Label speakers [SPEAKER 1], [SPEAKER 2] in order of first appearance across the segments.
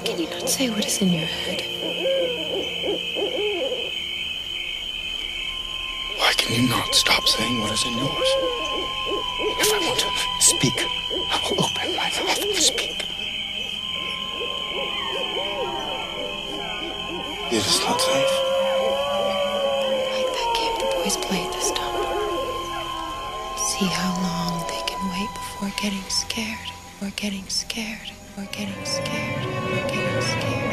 [SPEAKER 1] can you not say what is in your head?
[SPEAKER 2] Why can you not stop saying what is in yours? If I want to speak, I will open my mouth and speak. It is not safe.
[SPEAKER 1] Like that game the boys played this time. See how long they can wait before getting scared, or getting scared, or getting scared, or getting scared.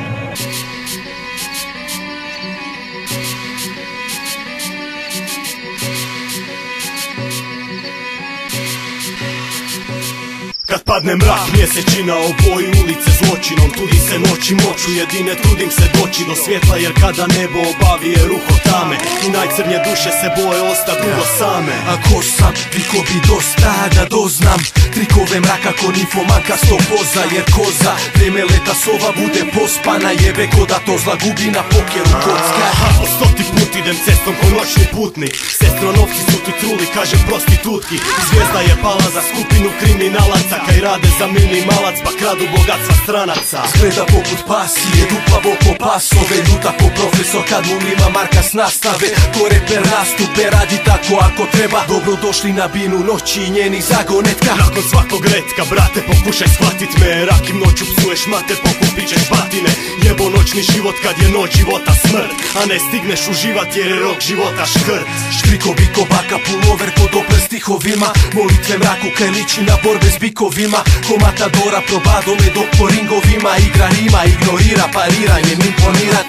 [SPEAKER 3] Kad padne mrak mjesečina, oboji ulice zločinom, tudi se noći moću jedine, trudim se doći do svjetla, jer kada nebo obavije ruho tame i najcrnje duše se boje osta dugo same.
[SPEAKER 4] A ko sam, triko bi dosta da doznam trikove mraka ko nifomanka sto koza, jer koza vreme leta sova bude pospana, jebe ko da to zla gubi na pokeru kocka.
[SPEAKER 3] Po 100 put idem cestom ko noćni putnik, sestro novci su ti truli, kaže prostitutki. Zvijezda je pala za skupinu kriminalaca, kaj rade za minimalac pa kradu bogatstva stranaca.
[SPEAKER 4] Zgleda poput pasije, duplavo ko pasove, ljuta ko profesor kad mu nima marka s nastave. Ko reper nastupe, radi tako ako treba. Dobrodošli na binu noći i njenih zagonetka.
[SPEAKER 3] Nakon svakog retka, brate, pokušaj shvatit me, rakim noću psuješ mater, pokupit ćeš batine. Jebo noćni život kad je noć života smrt, a ne stigneš uživat jer je rok života škrt.
[SPEAKER 4] Štriko biko baka pulover ko dobre stihovima, molitve mraku kaj liči na borbe s bikovima. Ko matadora probadole dok po ringovima igra rima, ignorira pariranjem imponirat.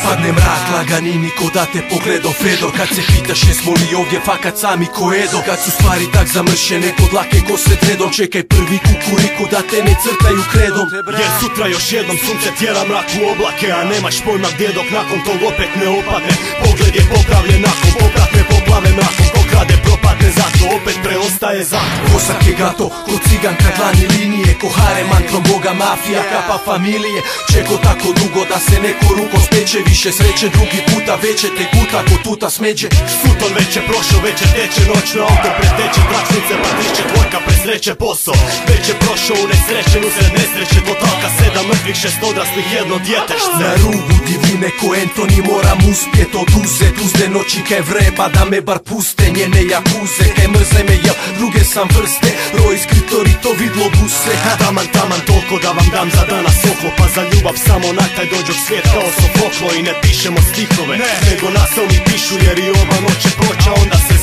[SPEAKER 4] Padne mrak, laganini ko da te pogledo Fedor. Kad se pitaš jesmo li ovdje fakat sami ko Edo. Kad su stvari tak zamršene kod lake ko se redom, čekaj prvi kukuriku da te ne crtaju kredom.
[SPEAKER 3] Jer sutra još jednom sunce tjera mrak u oblake, a nemaš pojma gdje dok nakon tog opet ne opadne. Pogled je popravljen nakon popratne poplave, mrakom ko krade propadne, zato opet preostaje zakon.
[SPEAKER 4] Kosak je gato, ko ciganka dlani linije, ko hare mantrom boga mafija, kapa familije. Čeko tako dugo da se neko ruko speče, više sreće drugi puta veće te guta ko tuta smeđe.
[SPEAKER 3] Suton već je prošao, već je teče noćno auto, preteče tračnice, pa tiče dvojka presreće posao. Već je prošao u nesrećen usred nesreće, totalka 7 mrtvih, 6 odraslih, jedno djetešce.
[SPEAKER 4] Na rubu divine ko Antoni moram uspjet oduzet, uzde noći kaj vreba da me bar puste, njene jakuze kaj mrze me jel druge sam vrste, roj skritori to vidlo buse.
[SPEAKER 3] Taman toliko da vam dam za danas oklo, pa za ljubav samo na taj dođog svijet kao Sofoklo. I ne pišemo stihove, nego naslovi pišu, jer i ova noć će proći, a onda se